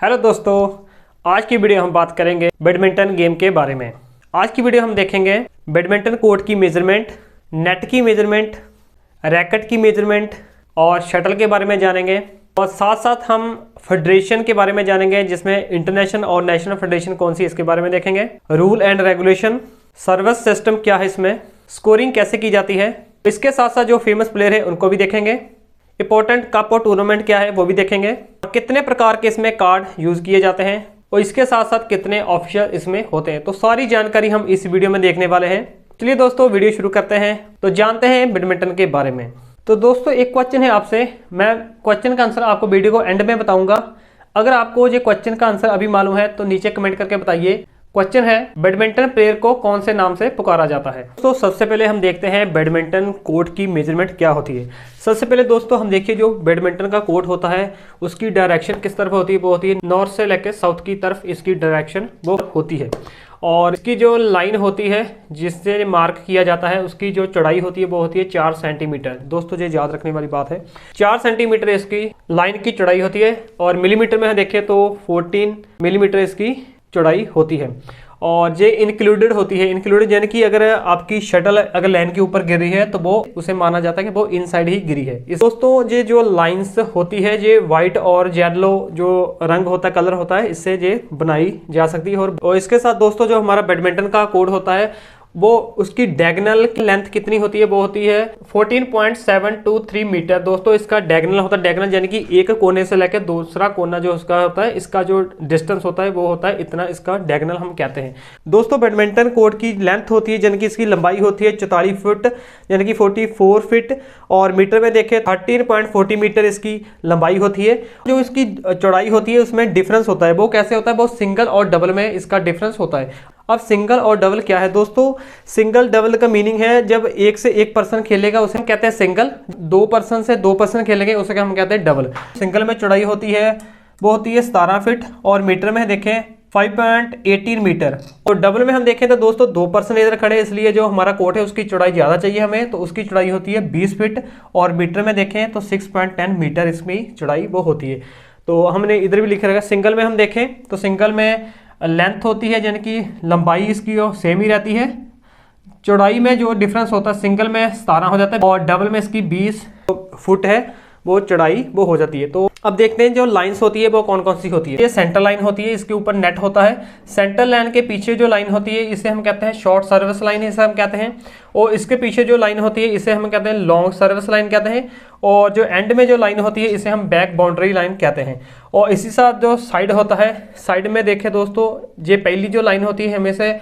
Hello दोस्तों, आज की वीडियो हम बात करेंगे बैडमिंटन गेम के बारे में। आज की वीडियो हम देखेंगे बैडमिंटन कोर्ट की मेजरमेंट, नेट की मेजरमेंट, रैकेट की मेजरमेंट और शटल के बारे में जानेंगे। और साथ साथ हम फेडरेशन के बारे में जानेंगे, जिसमें इंटरनेशनल और नेशनल फेडरेशन कौन सी, इसके बारे में देखेंगे। Rule and regulation, service system क्या है इसमें, स्कोरिंग कैसे की जाती है, इसके साथ साथ जो फेमस प्लेयर है उनको भी देखेंगे। इंपॉर्टेंट कप और टूर्नामेंट क्या है वो भी देखेंगे। कितने प्रकार के इसमें कार्ड यूज किए जाते हैं और इसके साथ साथ कितने ऑफिशियल इसमें होते हैं, तो सारी जानकारी हम इस वीडियो में देखने वाले हैं। चलिए दोस्तों, वीडियो शुरू करते हैं। तो जानते हैं बैडमिंटन के बारे में। तो दोस्तों, एक क्वेश्चन है आपसे, मैं क्वेश्चन का आंसर आपको वीडियो को एंड में बताऊंगा। अगर आपको ये क्वेश्चन का आंसर अभी मालूम है तो नीचे कमेंट करके बताइए। क्वेश्चन है, बैडमिंटन प्लेयर को कौन से नाम से पुकारा जाता है। तो सबसे पहले हम देखते हैं बैडमिंटन कोर्ट की मेजरमेंट क्या होती है। सबसे पहले दोस्तों हम देखिए, जो बैडमिंटन का कोर्ट होता है उसकी डायरेक्शन किस तरफ होती है, वो होती है नॉर्थ से लेकर साउथ की तरफ, इसकी डायरेक्शन वो होती है। और इसकी जो लाइन होती है जिससे मार्क किया जाता है, उसकी जो चौड़ाई होती है वो होती है 4 सेंटीमीटर। दोस्तों ये याद रखने वाली बात है, 4 सेंटीमीटर इसकी लाइन की चौड़ाई होती है। और मिलीमीटर में देखें तो 14 मिलीमीटर इसकी चौड़ाई होती है। और ये इंक्लूडेड होती है, इंक्लूडेड यानी कि अगर आपकी शटल अगर लाइन के ऊपर गिर रही है तो वो उसे माना जाता है कि वो इनसाइड ही गिरी है। दोस्तों, ये जो लाइंस होती है ये व्हाइट और येलो जो रंग होता है, कलर होता है, इससे ये बनाई जा सकती है। और इसके साथ दोस्तों जो हमारा बैडमिंटन का कोर्ट होता है वो उसकी डायगोनल की लेंथ कितनी होती है, वो होती है 14.723 मीटर। दोस्तों इसका डायगोनल होता है, डायगोनल यानी कि एक कोने से लेकर दूसरा कोना जो उसका होता है, इसका जो डिस्टेंस होता है वो होता है इतना, इसका डायगोनल हम कहते हैं। दोस्तों बैडमिंटन कोर्ट की लेंथ होती है यानी कि इसकी लंबाई होती है 44 फुट यानी कि 44 फीट। और मीटर में देखें 13.40 मीटर इसकी लंबाई होती है। जो इसकी चौड़ाई होती है उसमें डिफरेंस होता है, वो कैसे होता है, वो सिंगल और डबल में इसका डिफरेंस होता है। अब सिंगल और डबल क्या है दोस्तों, सिंगल डबल का मीनिंग है जब एक से एक पर्सन खेलेगा उसे हम कहते हैं सिंगल, 2 पर्सन से 2 पर्सन खेलेंगे उसे हम कहते हैं डबल। सिंगल में चौड़ाई होती है वो होती है 17 फीट और मीटर में देखें 5.18 मीटर। और डबल में हम देखें तो दोस्तों 2 पर्सन इधर खड़े, इसलिए जो हमारा कोर्ट है उसकी चौड़ाई ज़्यादा चाहिए हमें, तो उसकी चौड़ाई होती है 20 फीट और मीटर में देखें तो 6.10 मीटर इसमें चौड़ाई वो होती है। तो हमने इधर भी लिखा रहेगा। सिंगल में हम देखें तो सिंगल में लेंथ होती है यानी कि लंबाई इसकी सेम ही रहती है, चौड़ाई में जो डिफरेंस होता है सिंगल में 17 हो जाता है और डबल में इसकी 20 फुट है वो चौड़ाई वो हो जाती है। तो अब देखते हैं जो लाइंस होती है वो कौन कौन सी होती है। ये सेंटर लाइन होती है, इसके ऊपर नेट होता है। सेंटर लाइन के पीछे जो लाइन होती है इसे हम कहते हैं शॉर्ट सर्विस लाइन, इसे हम कहते हैं। और इसके पीछे जो लाइन होती है इसे हम कहते हैं लॉन्ग सर्विस लाइन कहते हैं। और जो एंड में जो लाइन होती है इसे हम बैक बाउंड्री लाइन कहते हैं। और इसी साथ जो साइड होता है, साइड में देखें दोस्तों, ये पहली जो लाइन होती है हमें से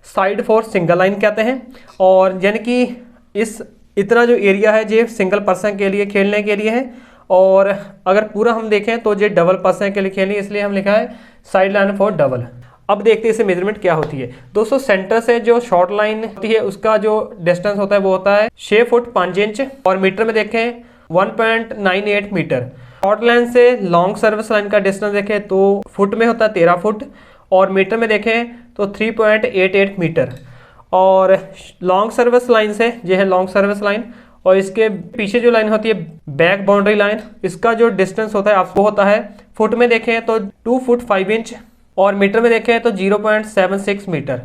साइड फॉर सिंगल लाइन कहते हैं। और यानी कि इस इतना जो एरिया है ये सिंगल पर्सन के लिए खेलने के लिए है। और अगर पूरा हम देखें तो ये डबल पर्सन के लिए खेलनी, इसलिए हम लिखा है साइड लाइन फॉर डबल। अब देखते हैं इसे मेजरमेंट क्या होती है। दोस्तों सेंटर से जो शॉर्ट लाइन होती है उसका जो डिस्टेंस होता है वो होता है 6 फुट 5 इंच और मीटर में देखें 1.98 मीटर। शॉर्ट लाइन से लॉन्ग सर्विस लाइन का डिस्टेंस देखें तो फुट में होता है 13 फुट और मीटर में देखें तो 3.88 मीटर। और लॉन्ग सर्विस लाइन से ये है लॉन्ग सर्विस लाइन और इसके पीछे जो लाइन होती है बैक बाउंड्री लाइन, इसका जो डिस्टेंस होता है आपको होता है फुट में देखें तो 2 फुट 5 इंच और मीटर में देखें तो 0.76 मीटर।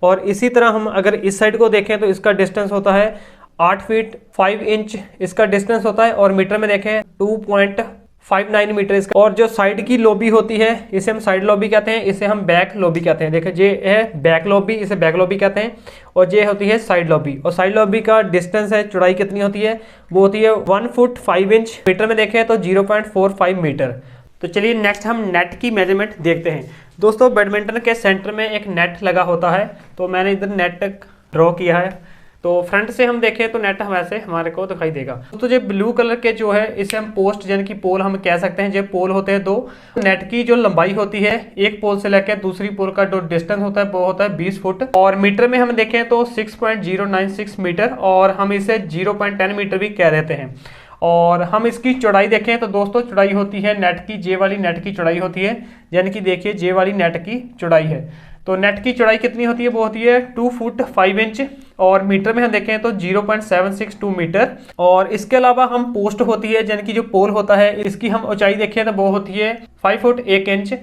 और इसी तरह हम अगर इस साइड को देखें तो इसका डिस्टेंस होता है 8 फीट 5 इंच इसका डिस्टेंस होता है और मीटर में देखें 2.59 मीटर इसका। और जो साइड की लॉबी होती है इसे हम साइड लॉबी कहते हैं, इसे हम बैक लॉबी कहते हैं। देखिए ये है बैक लॉबी, इसे बैक लॉबी कहते हैं। और ये होती है साइड लॉबी। और साइड लॉबी का डिस्टेंस है, चौड़ाई कितनी होती है, वो होती है 1 फुट 5 इंच, मीटर में देखें तो 0.45 मीटर। तो चलिए नेक्स्ट हम नेट की मेजरमेंट देखते हैं। दोस्तों बैडमिंटन के सेंटर में एक नेट लगा होता है, तो मैंने इधर नेट ड्रॉ किया है। तो फ्रंट से हम देखें तो नेट वैसे हमारे को दिखाई देगा। तो जो ब्लू कलर के जो है इसे हम पोस्ट यानी कि पोल हम कह सकते हैं। जो पोल होते हैं 2, नेट की जो लंबाई होती है एक पोल से लेकर दूसरी पोल का जो डिस्टेंस होता है वो होता है 20 फुट। और मीटर में हम देखें तो 6.096 मीटर और हम इसे 0.10 मीटर भी कह देते हैं। और हम इसकी चौड़ाई देखें तो दोस्तों चौड़ाई होती है नेट की, जे वाली नेट की चौड़ाई होती है, यानी कि देखिए जे वाली नेट की चौड़ाई है। तो नेट की चौड़ाई कितनी होती है, वो होती है 2 फुट 5 इंच, और मीटर में हम देखें तो 0.762 मीटर। और इसके अलावा हम पोस्ट होती है, यानी कि जो पोल होता है, इसकी हम ऊंचाई देखें तो वो होती है 5 फुट 1 इंच।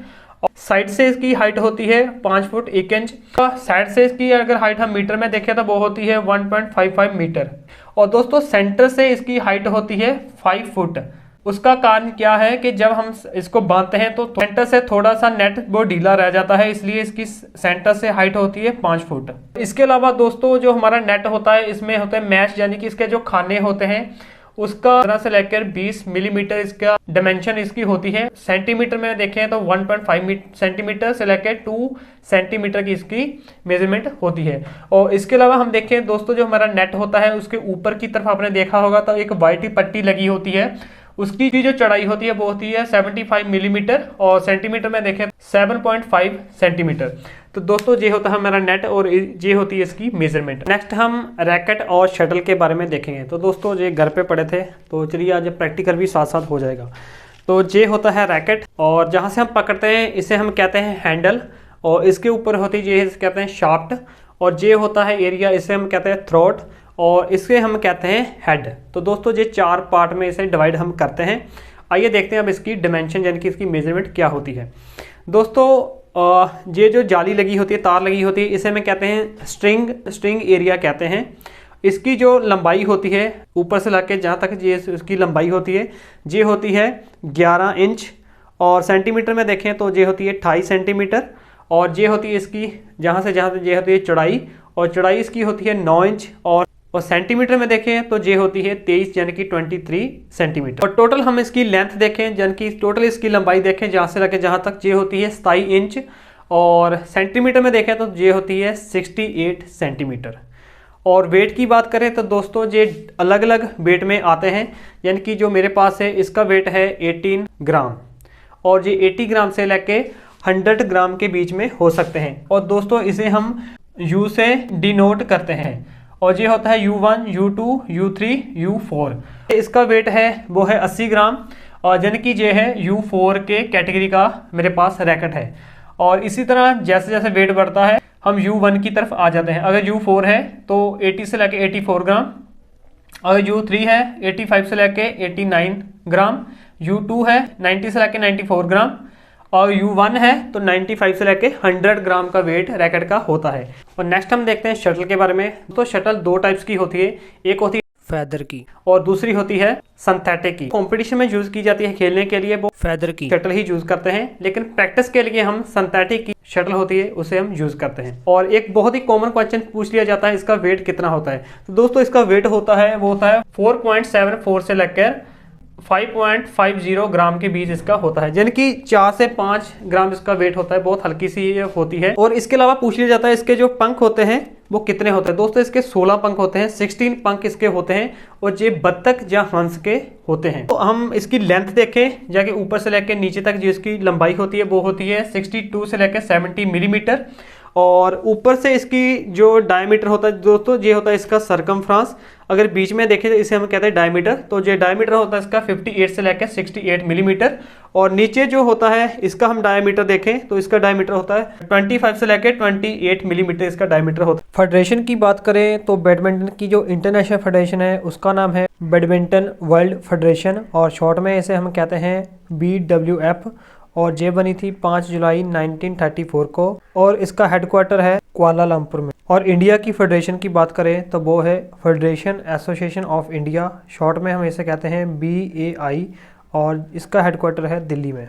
साइड से इसकी हाइट होती है 5 फुट 1 इंच। साइड से इसकी अगर हाइट हम मीटर में देखें तो वो होती है 1.55 मीटर। और दोस्तों सेंटर से इसकी हाइट होती है 5 फुट। उसका कारण क्या है कि जब हम इसको बांधते हैं तो सेंटर से थोड़ा सा नेट वो ढीला रह जाता है, इसलिए इसकी सेंटर से हाइट होती है 5 फुट। इसके अलावा दोस्तों जो हमारा नेट होता है, इसमें होते हैं मैश, यानी कि इसके जो खाने होते हैं उसका 15 से लेकर 20 मिलीमीटर इसका डायमेंशन इसकी होती है। सेंटीमीटर में देखें तो 1.5 सेंटीमीटर से लेकर 2 सेंटीमीटर की इसकी मेजरमेंट होती है। और इसके अलावा हम देखें दोस्तों, जो हमारा नेट होता है उसके ऊपर की तरफ आपने देखा होगा तो एक वाइट पट्टी लगी होती है, उसकी जो चौड़ाई होती है वो होती है 75 मिलीमीटर, और सेंटीमीटर में देखें 7.5 सेंटीमीटर। तो दोस्तों ये होता है हमारा नेट, और ये होती है इसकी मेजरमेंट। नेक्स्ट हम रैकेट और शटल के बारे में देखेंगे। तो दोस्तों ये घर पे पढ़े थे, तो चलिए आज प्रैक्टिकल भी साथ साथ हो जाएगा। तो ये होता है रैकेट, और जहाँ से हम पकड़ते हैं इसे हम कहते हैं हैंडल, और इसके ऊपर होती है ये कहते हैं शाफ्ट, और ये होता है एरिया, इसे हम कहते हैं थ्रोट, और इसे हम कहते हैं हेड। तो दोस्तों ये 4 पार्ट में इसे डिवाइड हम करते हैं। आइए देखते हैं अब इसकी डिमेंशन यानी कि इसकी मेजरमेंट क्या होती है। दोस्तों ये जो जाली लगी होती है, तार लगी होती है, इसे हम कहते हैं स्ट्रिंग एरिया कहते हैं। इसकी जो लंबाई होती है ऊपर से लाके जहाँ तक ये इसकी लंबाई होती है, ये होती है 11 इंच, और सेंटीमीटर में देखें तो ये होती है 28 सेंटीमीटर, और ये होती है इसकी जहाँ से ये होती है चौड़ाई, और चौड़ाई इसकी होती है 9 इंच, और सेंटीमीटर में देखें तो ये होती है 23 यानी कि 23 सेंटीमीटर। और टोटल हम इसकी लेंथ देखें यानी कि टोटल इसकी लंबाई देखें जहाँ से लेकर जहाँ तक, ये होती है 27 इंच, और सेंटीमीटर में देखें तो ये होती है 68 सेंटीमीटर। और वेट की बात करें तो दोस्तों ये अलग अलग वेट में आते हैं, यानी कि जो मेरे पास है इसका वेट है 18 ग्राम, और ये 80 ग्राम से लेके 100 ग्राम के बीच में हो सकते हैं। और दोस्तों इसे हम U से डिनोट करते हैं, और ये होता है U1, U2, U3, U4। इसका वेट है वो है 80 ग्राम, और यानी कि ये है U4 के कैटेगरी का मेरे पास रैकेट है। और इसी तरह जैसे जैसे वेट बढ़ता है हम U1 की तरफ आ जाते हैं। अगर U4 है तो 80 से लेके 84 ग्राम, अगर U3 है 85 से लेके 89 ग्राम, U2 है 90 से लेके 94 ग्राम, और U1 है तो 95 से लेके 100 ग्राम का वेट रैकेट का होता है। और नेक्स्ट हम देखते हैं शटल के बारे में। तो शटल 2 टाइप्स की होती है, एक होती है फेदर की और दूसरी होती है सिंथेटिक की। कंपटीशन में यूज की जाती है खेलने के लिए वो फेदर की शटल ही यूज करते हैं, लेकिन प्रैक्टिस के लिए हम सिंथेटिक की शटल होती है उसे हम यूज करते हैं। और एक बहुत ही कॉमन क्वेश्चन पूछ लिया जाता है, इसका वेट कितना होता है। तो दोस्तों इसका वेट होता है वो होता है 4.74 से लेकर 5.50 ग्राम के बीच इसका होता है, यानी कि 4 से 5 ग्राम इसका वेट होता है, बहुत हल्की सी ये होती है। और इसके अलावा पूछ लिया जाता है इसके जो पंख होते हैं वो कितने होते हैं। दोस्तों इसके 16 पंख होते हैं, 16 पंख इसके होते हैं, और ये बत्तख या हंस के होते हैं। तो हम इसकी लेंथ देखें जाके ऊपर से लेकर नीचे तक, जो इसकी लंबाई होती है वो होती है 62 से लेकर 70 मिलीमीटर, और ऊपर से इसकी जो डायमीटर होता है दोस्तों ये होता है इसका सरकमफ्रांस। अगर बीच में देखें तो इसे हम कहते हैं डायमीटर, तो ये डायमीटर होता है इसका 58 से लेकर 68 मिलीमीटर, और नीचे जो होता है इसका हम डायमीटर देखें तो इसका डायमीटर होता है 25 से लेकर 28 मिलीमीटर इसका डायमीटर होता है। फेडरेशन की बात करें तो बैडमिंटन की जो इंटरनेशनल फेडरेशन है उसका नाम है बैडमिंटन वर्ल्ड फेडरेशन, और शॉर्ट में इसे हम कहते हैं BWF, और ये बनी थी 5 जुलाई 1934 को, और इसका हेडक्वार्टर है कुआलालंपुर में। और इंडिया की फेडरेशन की बात करें तो वो है federation association of India, short में हम इसे कहते हैं BAI, और इसका हेडक्वार्टर है दिल्ली में।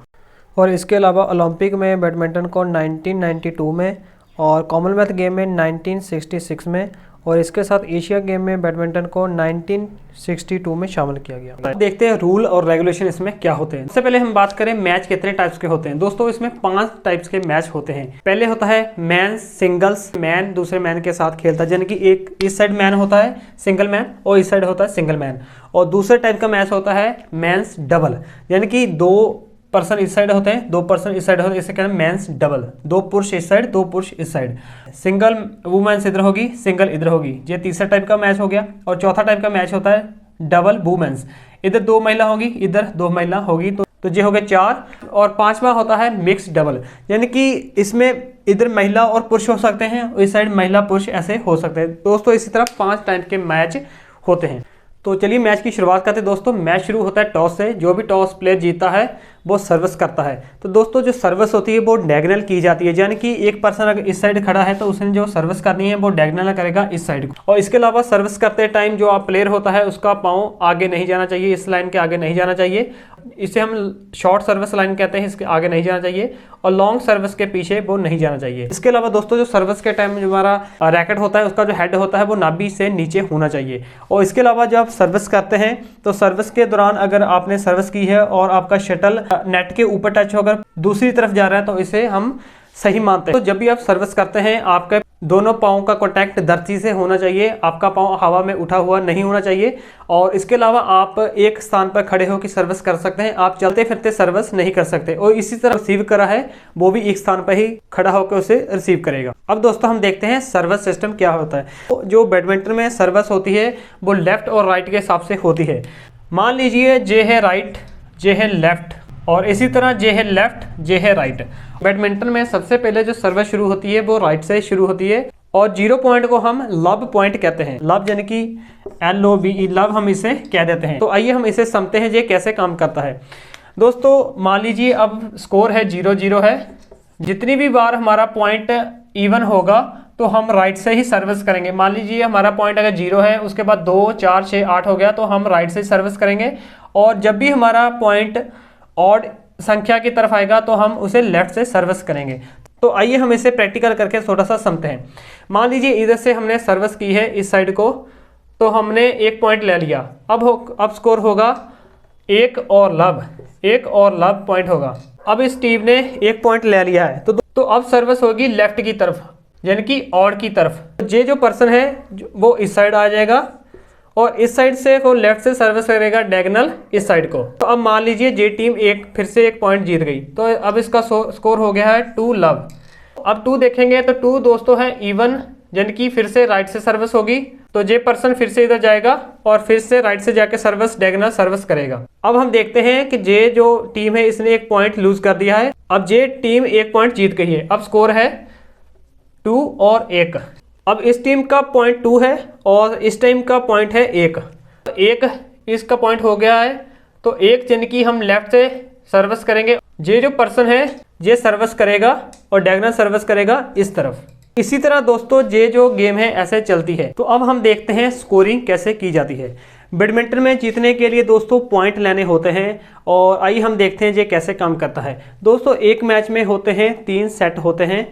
और इसके अलावा ओलंपिक में बैडमिंटन को 1992 में, और कॉमनवेल्थ गेम में 1966 में, और इसके साथ एशिया गेम में बैडमिंटन को 1962 में शामिल किया गया। देखते हैं रूल और रेगुलेशन इसमें क्या होते हैं। सबसे पहले हम बात करें मैच कितने टाइप्स के होते हैं। दोस्तों इसमें 5 टाइप्स के मैच होते हैं। पहले होता है मैन सिंगल्स, मैन दूसरे मैन के साथ खेलता है, यानी कि एक इस साइड मैन होता है सिंगल मैन, और इस साइड होता है सिंगल मैन। और दूसरे टाइप का मैच होता है मैंस डबल, यानी कि 2 पर्सन इस साइड होते हैं, 2 पर्सन इस साइड होते हैं, इसे कहते हैं मेंस डबल। 2 पुरुष इस साइड, 2 पुरुष इस साइड। सिंगल वुमेन्स इधर होगी, सिंगल इधर होगी, ये तीसरा टाइप का मैच हो गया। और चौथा टाइप का मैच होता है डबल वुमेन्स, इधर 2 महिला होगी, इधर 2 महिला होगी। तो तो ये हो गए 4। और 5वां होता है मिक्स डबल, यानी कि इसमें इधर महिला और पुरुष हो सकते हैं, इस साइड महिला पुरुष ऐसे हो सकते हैं दोस्तों। इसी तरह 5 टाइप के मैच होते हैं। तो चलिए मैच की शुरुआत करते हैं दोस्तों। मैच शुरू होता है टॉस से। जो भी टॉस प्लेयर जीता है वो सर्विस करता है। तो दोस्तों जो सर्विस होती है वो डायगोनल की जाती है, यानी कि एक पर्सन अगर इस साइड खड़ा है तो उसने जो सर्विस करनी है वो डायगोनल करेगा इस साइड को। और इसके अलावा सर्विस करते टाइम जो आप प्लेयर होता है उसका पाँव आगे नहीं जाना चाहिए, इस लाइन के आगे नहीं जाना चाहिए। इसे हम शॉर्ट सर्विस लाइन कहते हैं, इसके आगे नहीं जाना चाहिए। और लॉन्ग सर्विस के पीछे वो नहीं जाना चाहिए। इसके अलावा दोस्तों जो सर्विस के टाइम जो हमारा रैकेट होता है उसका जो हेड होता है वो नाभि से नीचे होना चाहिए। और इसके अलावा जब आप सर्विस करते हैं तो सर्विस के दौरान अगर आपने सर्विस की है और आपका शटल नेट के ऊपर टच होकर दूसरी तरफ जा रहा है तो इसे हम सही मानते हैं। तो जब भी आप सर्विस करते हैं आपके दोनों पाँव का कॉन्टैक्ट धरती से होना चाहिए, आपका पाँव हवा में उठा हुआ नहीं होना चाहिए। और इसके अलावा आप एक स्थान पर खड़े होकर सर्विस कर सकते हैं, आप चलते फिरते सर्विस नहीं कर सकते। और इसी तरह रिसीव करा है वो भी एक स्थान पर ही खड़ा होकर उसे रिसीव करेगा। अब दोस्तों हम देखते हैं सर्विस सिस्टम क्या होता है। तो जो बैडमिंटन में सर्विस होती है वो लेफ्ट और राइट के हिसाब से होती है। मान लीजिए जे है राइट, जे है लेफ्ट, और इसी तरह जे है लेफ्ट, जे है राइट। बैडमिंटन में सबसे पहले जो सर्विस शुरू होती है वो राइट से शुरू होती है। और 0 पॉइंट को हम लव पॉइंट कहते हैं। लव यानी कि LOVE, लव हम इसे कह देते हैं। तो आइए हम इसे समझते हैं ये कैसे काम करता है। दोस्तों मान लीजिए अब स्कोर है 0-0 है। जितनी भी बार हमारा पॉइंट इवन होगा तो हम राइट से ही सर्विस करेंगे। मान लीजिए हमारा पॉइंट अगर 0 है, उसके बाद 2, 4, 6, 8 हो गया तो हम राइट से सर्विस करेंगे। और जब भी हमारा पॉइंट ऑड संख्या की तरफ आएगा तो हम उसे लेफ्ट से सर्विस करेंगे। तो आइए हम इसे प्रैक्टिकल करके थोड़ा सा समझते हैं। मान लीजिए इधर से हमने सर्विस की है इस साइड को, तो हमने 1 पॉइंट ले लिया। अब स्कोर होगा 1 और लव पॉइंट होगा। अब इस टीम ने 1 पॉइंट ले लिया है तो अब सर्विस होगी लेफ्ट की तरफ, यानी कि ऑड की तरफ। ये जो पर्सन है वो इस साइड आ जाएगा और इस साइड से वो लेफ्ट से सर्विस करेगा डायगोनल इस साइड को। तो अब मान लीजिए जे टीम फिर से 1 पॉइंट जीत गई। तो अब इसका स्कोर हो गया है 2 लव। अब 2 देखेंगे तो 2 दोस्तों है इवन, यानी कि फिर से राइट से सर्विस होगी। तो जे पर्सन फिर से इधर जाएगा और फिर से राइट से जाके सर्विस डायगोनल सर्विस करेगा। अब हम देखते हैं कि जे जो टीम है इसने 1 पॉइंट लूज कर दिया है। अब जे टीम 1 पॉइंट जीत गई है। अब स्कोर है 2 और 1। अब इस टीम का पॉइंट 2 है और इस टीम का पॉइंट है 1। तो 1 इसका पॉइंट हो गया है। तो 1 यानी कि हम लेफ्ट से सर्विस करेंगे। ये जो पर्सन है ये सर्विस करेगा और डायगोनल सर्विस करेगा इस तरफ। इसी तरह दोस्तों ये जो गेम है ऐसे चलती है। तो अब हम देखते हैं स्कोरिंग कैसे की जाती है। बैडमिंटन में जीतने के लिए दोस्तों पॉइंट लेने होते हैं और आइए हम देखते हैं ये कैसे काम करता है। दोस्तों एक मैच में होते हैं 3 सेट होते हैं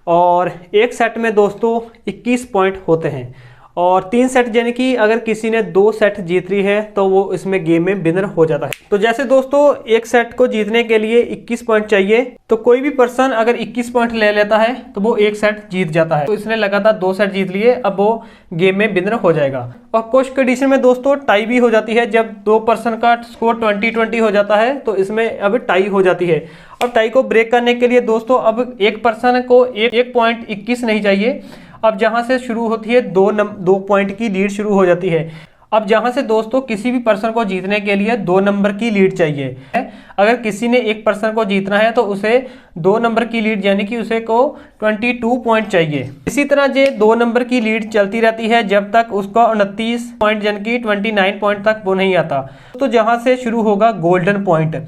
और एक सेट में दोस्तों 21 पॉइंट होते हैं। और 3 सेट यानी कि अगर किसी ने 2 सेट जीत ली है तो वो इसमें गेम में विनर हो जाता है। तो जैसे दोस्तों एक सेट को जीतने के लिए 21 पॉइंट चाहिए, तो कोई भी पर्सन अगर 21 पॉइंट ले लेता है तो वो एक सेट जीत जाता है। तो इसने लगातार 2 सेट जीत लिए, अब वो गेम में विनर हो जाएगा। और कुछ कंडीशन में दोस्तों टाई भी हो जाती है। जब 2 पर्सन का स्कोर 20-20 हो जाता है तो इसमें अब टाई हो जाती है। और टाई को ब्रेक करने के लिए दोस्तों अब एक पर्सन को 1 पॉइंट 21 नहीं चाहिए। अब जहां से शुरू होती है 2 पॉइंट की लीड शुरू हो जाती है। अब जहां से दोस्तों किसी भी पर्सन को जीतने के लिए 2 नंबर की लीड चाहिए। अगर किसी ने एक पर्सन को जीतना है तो उसे 2 नंबर की लीड यानी कि उसे को 22 पॉइंट चाहिए। इसी तरह ये 2 नंबर की लीड चलती रहती है जब तक उसका 29 पॉइंट यानी कि 29 पॉइंट तक वो नहीं आता। तो जहां से शुरू होगा गोल्डन पॉइंट।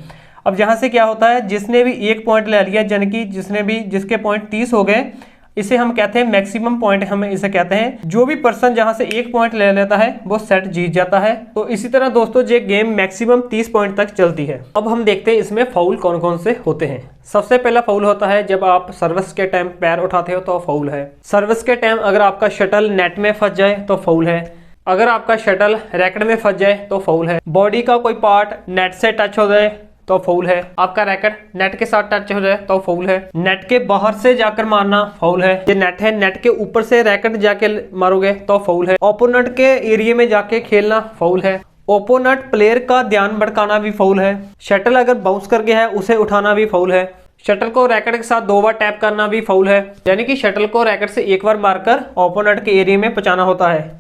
अब जहां से क्या होता है, जिसने भी 1 पॉइंट ले लिया यानी कि जिसके पॉइंट 30 हो गए, इसे हम कहते हैं मैक्सिमम पॉइंट, हम इसे कहते हैं। जो भी पर्सन जहां से 1 पॉइंट ले लेता है वो सेट जीत जाता है। तो इसी तरह दोस्तों ये गेम मैक्सिमम 30 पॉइंट तक चलती है। अब हम देखते हैं इसमें फाउल कौन कौन से होते हैं। सबसे पहला फाउल होता है जब आप सर्विस के टाइम पैर उठाते हो तो फाउल है। सर्विस के टाइम अगर आपका शटल नेट में फंस जाए तो फाउल है। अगर आपका शटल रैकेट में फंस जाए तो फाउल है। बॉडी का कोई पार्ट नेट से टच हो जाए तो फाउल है। आपका रैकेट नेट के साथ टच हो जाए तो फाउल है। नेट के बाहर से जाकर मारना फाउल है। ये नेट है, नेट के ऊपर से रैकेट जाके मारोगे तो फाउल है। ओपोनेंट के एरिया में जाके खेलना फाउल है। ओपोनेंट प्लेयर का ध्यान भटकाना भी फाउल है। शटल अगर बाउंस कर गया है उसे उठाना भी फाउल है। शटल को रैकेट के साथ 2 बार टैप करना भी फाउल है, यानी कि शटल को रैकेट से 1 बार मारकर ओपोनेंट के एरिया में पहुंचाना होता है।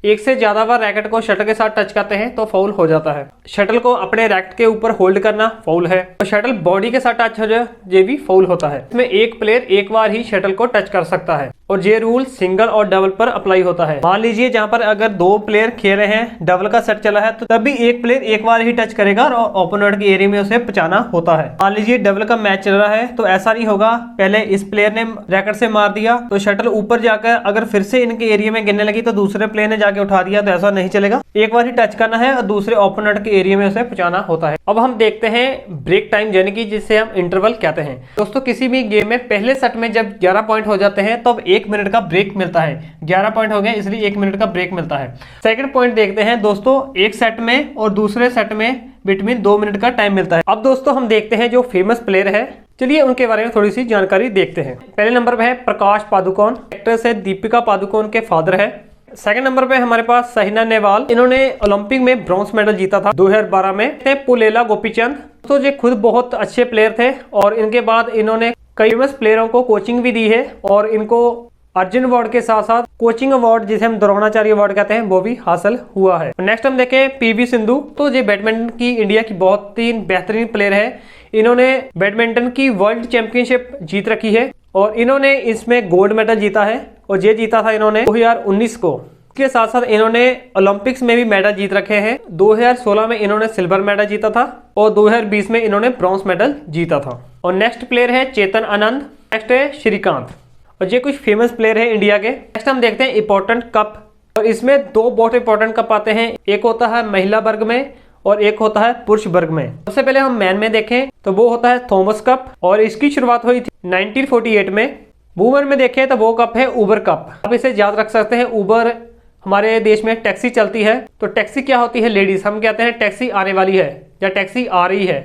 एक से ज्यादा बार रैकेट को शटल के साथ टच करते हैं तो फाउल हो जाता है। शटल को अपने रैकेट के ऊपर होल्ड करना फाउल है, और शटल बॉडी के साथ टच हो जाए ये भी फाउल होता है। इसमें एक प्लेयर एक बार ही शटल को टच कर सकता है, और ये रूल सिंगल और डबल पर अप्लाई होता है। मान लीजिए जहां पर अगर दो प्लेयर खेल रहे हैं, डबल का सेट चला है, तो तब भी एक प्लेयर एक बार ही टच करेगा और ओपोनेंट के एरिया में उसे पहुंचाना होता है। मान लीजिए डबल का मैच चल रहा है तो ऐसा नहीं होगा पहले इस प्लेयर ने रैकेट से मार दिया तो शटल ऊपर जाकर अगर फिर से इनके एरिया में गिरने लगी तो दूसरे प्लेयर ने जाके उठा दिया, तो ऐसा नहीं चलेगा। एक बार ही टच करना है और दूसरे ओपोनेंट के एरिया में उसे पहुंचाना होता है। अब हम देखते हैं ब्रेक टाइम, यानी कि जिसे हम इंटरवल कहते हैं। दोस्तों किसी भी गेम में पहले सेट में जब 11 पॉइंट हो जाते हैं तब 1 मिनट का ब्रेक मिलता है। 11 पॉइंट हो गए इसलिए 1 मिनट का ब्रेक मिलता है। सेकंड पॉइंट देखते हैं दोस्तों, एक सेट में और दूसरे सेट में बिटवीन 2 मिनट का टाइम मिलता है। अब दोस्तों हम देखते हैं जो फेमस प्लेयर है, चलिए उनके बारे में थोड़ी सी जानकारी देखते हैं। पहले नंबर पे है प्रकाश पादुकोण, एक्ट्रेस है दीपिका पादुकोण के फादर है। सेकंड नंबर पे हमारे पास साइना नेहवाल, इन्होंने ओलंपिक में ब्रॉन्ज मेडल जीता था 2012 में। पुलेला गोपीचंद, तो ये खुद बहुत अच्छे प्लेयर थे और इनके बाद इन्होंने कई फेमस प्लेयरों को कोचिंग भी दी है, और इनको अर्जुन अवार्ड के साथ साथ कोचिंग अवार्ड जिसे हम द्रोणाचार्य अवार्ड कहते हैं वो भी हासिल हुआ है। नेक्स्ट हम देखें पीवी सिंधु, तो ये बैडमिंटन की इंडिया की बहुत ही बेहतरीन प्लेयर है। इन्होंने बैडमिंटन की वर्ल्ड चैंपियनशिप जीत रखी है और इन्होंने इसमें गोल्ड मेडल जीता है, और ये जीता था इन्होंने 2019 को। इसके साथ साथ इन्होंने ओलंपिक्स में भी मेडल जीत रखे हैं। 2016 में इन्होंने सिल्वर मेडल जीता था और 2020 में इन्होंने ब्रॉन्ज मेडल जीता था। और नेक्स्ट प्लेयर है चेतन आनंद, नेक्स्ट है श्रीकांत, और ये कुछ फेमस प्लेयर है इंडिया के। नेक्स्ट हम देखते हैं इंपॉर्टेंट कप, और इसमें 2 बहुत इंपॉर्टेंट कप आते हैं, एक होता है महिला वर्ग में और एक होता है पुरुष वर्ग में। सबसे पहले हम मैन में देखें तो वो होता है थॉमस कप, और इसकी शुरुआत हुई थी 1948 में। वुमेन में देखें तो वो कप है उबर कप। आप इसे याद रख सकते हैं, उबर हमारे देश में टैक्सी चलती है, तो टैक्सी क्या होती है लेडीज, हम कहते हैं टैक्सी आने वाली है या टैक्सी आ रही है।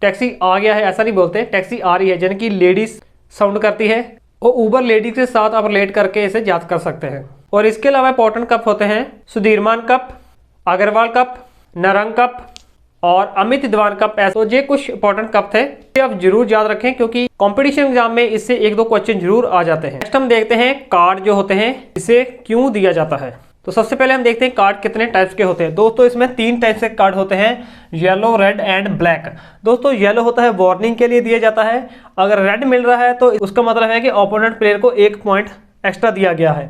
टैक्सी आ गया है ऐसा नहीं बोलते, टैक्सी आ रही है यानी कि लेडीज साउंड करती है, और उबर लेडीज के साथ आप रिलेट करके इसे याद कर सकते हैं। और इसके अलावा इंपॉर्टेंट कप होते हैं सुधीरमान cup, Agarwal cup, Narang cup और अमित दीवान कप। ऐसे तो ये कुछ इंपॉर्टेंट कप थे, ये आप जरूर याद रखें क्योंकि कंपटीशन एग्जाम में इससे 1-2 क्वेश्चन जरूर आ जाते हैं। नेक्स्ट हम देखते हैं कार्ड जो होते हैं इसे क्यों दिया जाता है। तो सबसे पहले हम देखते हैं कार्ड कितने टाइप्स के होते हैं। दोस्तों इसमें 3 टाइप्स के कार्ड होते हैं, येलो, रेड एंड ब्लैक। दोस्तों येलो होता है वार्निंग के लिए दिया जाता है, अगर रेड मिल रहा है तो उसका मतलब है कि ओपोनेंट प्लेयर को 1 पॉइंट एक्स्ट्रा दिया गया है,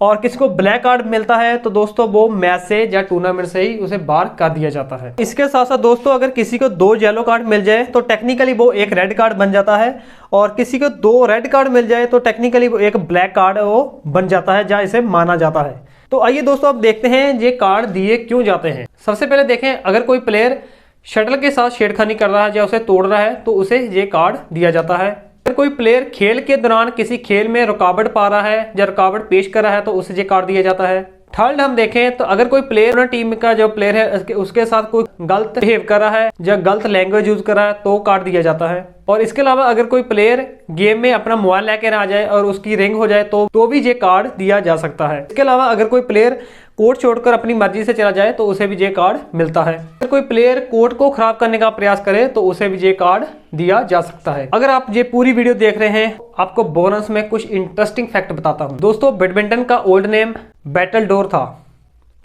और किसी को ब्लैक कार्ड मिलता है तो दोस्तों वो मैच से या टूर्नामेंट से ही उसे बाहर कर दिया जाता है। इसके साथ साथ दोस्तों अगर किसी को 2 येलो कार्ड मिल जाए तो टेक्निकली वो 1 रेड कार्ड बन जाता है, और किसी को 2 रेड कार्ड मिल जाए तो टेक्निकली वो 1 ब्लैक कार्ड वो बन जाता है, जहाँ इसे माना जाता है। तो आइए दोस्तों अब देखते हैं ये कार्ड दिए क्यों जाते हैं। सबसे पहले देखें, अगर कोई प्लेयर शटल के साथ छेड़खानी कर रहा है या उसे तोड़ रहा है तो उसे ये कार्ड दिया जाता है। अगर कोई प्लेयर खेल के दौरान किसी खेल में रुकावट पा रहा है या रुकावट पेश कर रहा है तो उसे ये कार्ड दिया जाता है। थर्ड हम देखें तो अगर कोई प्लेयर टीम का जो प्लेयर है उसके साथ कोई गलत बिहेव कर रहा है या गलत लैंग्वेज यूज कर रहा है तो कार्ड दिया जाता है। और इसके अलावा अगर कोई प्लेयर गेम में अपना मोबाइल लेकर आ जाए और उसकी रिंग हो जाए तो भी ये कार्ड दिया जा सकता है। इसके अलावा अगर कोई प्लेयर कोर्ट छोड़कर अपनी मर्जी से चला जाए तो उसे भी ये कार्ड मिलता है। अगर कोई प्लेयर कोर्ट को खराब करने का प्रयास करे तो उसे भी ये कार्ड दिया जा सकता है। अगर आप ये पूरी वीडियो देख रहे हैं आपको बोनस में कुछ इंटरेस्टिंग फैक्ट बताता हूँ। दोस्तों बैडमिंटन का ओल्ड नेम बैटल डोर था,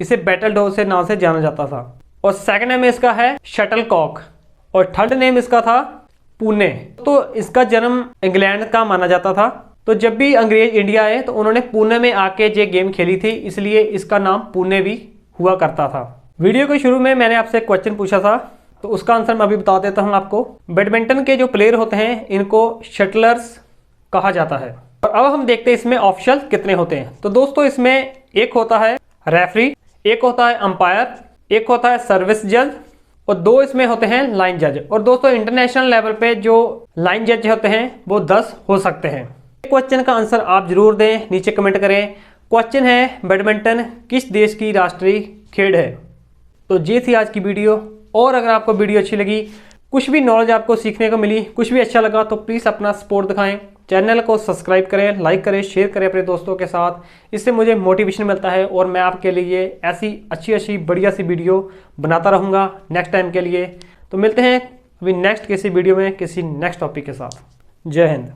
इसे बैटल डोर से नाम से जाना जाता था। और सेकंड नेम इसका है शटल कॉक, और थर्ड नेम इसका था पुणे। तो इसका जन्म इंग्लैंड का माना जाता था, तो जब भी अंग्रेज इंडिया आए तो उन्होंने पुणे में आके ये गेम खेली थी, इसलिए इसका नाम पुणे भी हुआ करता था। वीडियो के शुरू में मैंने आपसे क्वेश्चन पूछा था तो उसका आंसर मैं अभी बता देता हूं आपको। बैडमिंटन के जो प्लेयर होते हैं इनको शटलर्स कहा जाता है। और अब हम देखते हैं इसमें ऑफिशियल कितने होते हैं। तो दोस्तों इसमें एक होता है रेफरी, एक होता है अंपायर, एक होता है सर्विस जज, और 2 इसमें होते हैं लाइन जज। और दोस्तों इंटरनेशनल लेवल पे जो लाइन जज होते हैं वो 10 हो सकते हैं। क्वेश्चन का आंसर आप जरूर दें, नीचे कमेंट करें। क्वेश्चन है बैडमिंटन किस देश की राष्ट्रीय खेल है। तो ये थी आज की वीडियो, और अगर आपको वीडियो अच्छी लगी, कुछ भी नॉलेज आपको सीखने को मिली, कुछ भी अच्छा लगा तो प्लीज़ अपना सपोर्ट दिखाएं। चैनल को सब्सक्राइब करें, लाइक करें, शेयर करें अपने दोस्तों के साथ, इससे मुझे मोटिवेशन मिलता है और मैं आपके लिए ऐसी अच्छी बढ़िया सी वीडियो बनाता रहूँगा नेक्स्ट टाइम के लिए। तो मिलते हैं अभी नेक्स्ट किसी वीडियो में किसी नेक्स्ट टॉपिक के साथ। जय हिंद।